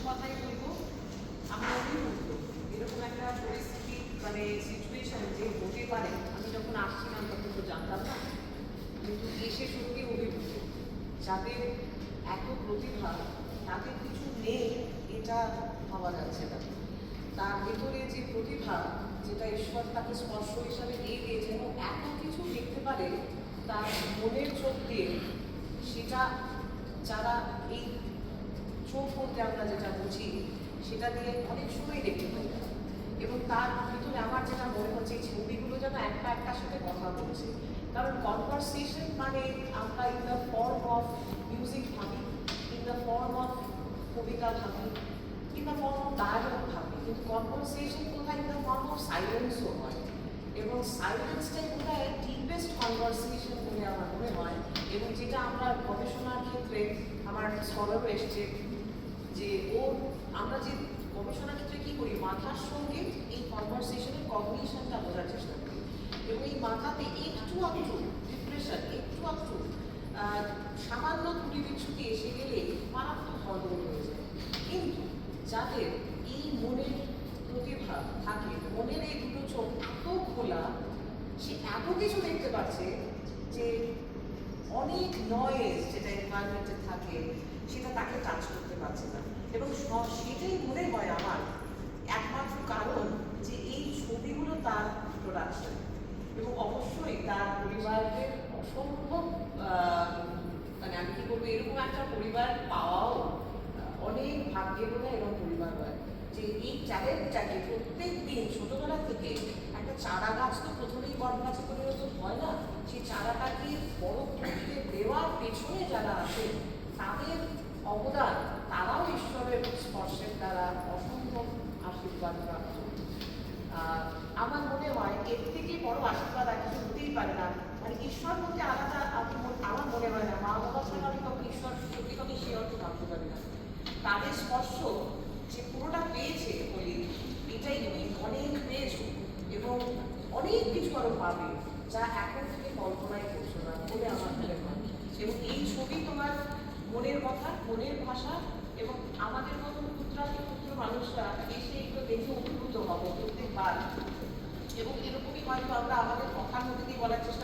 কথাই বলবো, আমি অভিভূত। এরকম একটা পরিস্থিতি মানে সিচুয়েশন যে হতে পারে, আমি যখন আসছিলাম তখন তো জানতাম না, কিন্তু এসে সত্যি অভিভূত। যাদের এত প্রতিভা, তাদের কিছু নেই এটা ভাবা যাচ্ছে না। তার ভেতরে যে প্রতিভা, যেটা ঈশ্বর তাকে স্পর্শ হিসাবে দিয়ে দিয়েছে এবং এত কিছু দেখতে পারে তার মনের চোখ দিয়ে, সেটা যারা এই চোখ বলতে আমরা যেটা বুঝি সেটা দিয়ে অনেক সময় দেখতে পাই না। এবং তার ভিতরে আমার যেটা মনে হচ্ছে এই ছবিগুলো যেন একটা একটার সাথে কথা বলছে। কারণ কনভারসেশন মানে আমরা in the form of music ভাবি, in the form of kobita ভাবি, in the form of dialogue ভাবি, কিন্তু কনভারসেশন কোথায় ইন দ্য ফর্ম অফ সাইলেন্সও হয়। এবং সাইলেন্সটাই কোথায় ডিপেস্ট কনভারসেশন বলে আমার মনে হয়। এবং যেটা আমরা গবেষণার ক্ষেত্রে আমার স্কলারও এসছে যে আমরা যে গবেষণার ক্ষেত্রে কী করি, মাথার সঙ্গে এই কনভারসেশনের কগনিশনটা বোঝার চেষ্টা করি। এবং এই মাথাতে একটু ডিপ্রেশন, একটু সামান্য ত্রুটি বিচ্ছুতি এসে গেলে মারাত্মক গন্ডগোল হয়ে যায়। কিন্তু যাদের এই মনের প্রতিভা থাকে, মনের এই দুটো চোখ এত খোলা, সে এত কিছু দেখতে পাচ্ছে যে অনেক নয়েজ যেটা এনভায়রনমেন্টে থাকে সেটা তাকে টাচ করতে পারছে না। এবং সেটাই মনে হয় আমার একমাত্র কারণ যে এই ছবিগুলো তার প্রোডাকশন। এবং অবশ্যই তার পরিবারের অসম্ভব মানে আমি কি বলবো, এরকম একটা পরিবার পাওয়াও অনেক ভাগ্যের বোধ হয়। এরকম পরিবার হয় যে এই ট্যালেন্টটাকে প্রত্যেক দিন ছোটবেলা থেকে একটা চারা গাছ তো প্রথমেই বট গাছে পরিণত হয় না, সেই চারাটাকে বড় করতে দেওয়ার পেছনে যারা আছে তাদের অবদান, তারাও ঈশ্বরের স্পর্শের দ্বারা অসম্ভব আশীর্বাদ প্রাপ্ত। আমার মনে হয় এর থেকে বড় আশীর্বাদ আর কিছু হতেই পারে না। মানে ঈশ্বর বলতে আলাদা আমার মনে হয় না। মা বাবা ছাড়া আমি কাউকে ঈশ্বর সত্যি কথা সে অর্থ ভাবতে পারি না। তাদের স্পর্শ যে পুরোটা পেয়েছে বলি, এটাই তুমি অনেক পেয়েছো এবং অনেক কিছু আরো পাবে যা এখন থেকে কল্পনাই করছো না বলে আমার মনে হয়। এবং এই ছবি তোমার মনের কথা, মনের ভাষা, এবং আমাদের মতন ক্ষুদ্র মানুষরা এসে এগুলো দেখে অভিভূত হবো প্রত্যেকবার। এবং এরকমই হয়তো আমরা আমাদের কথার মধ্যে দিয়ে বলার চেষ্টা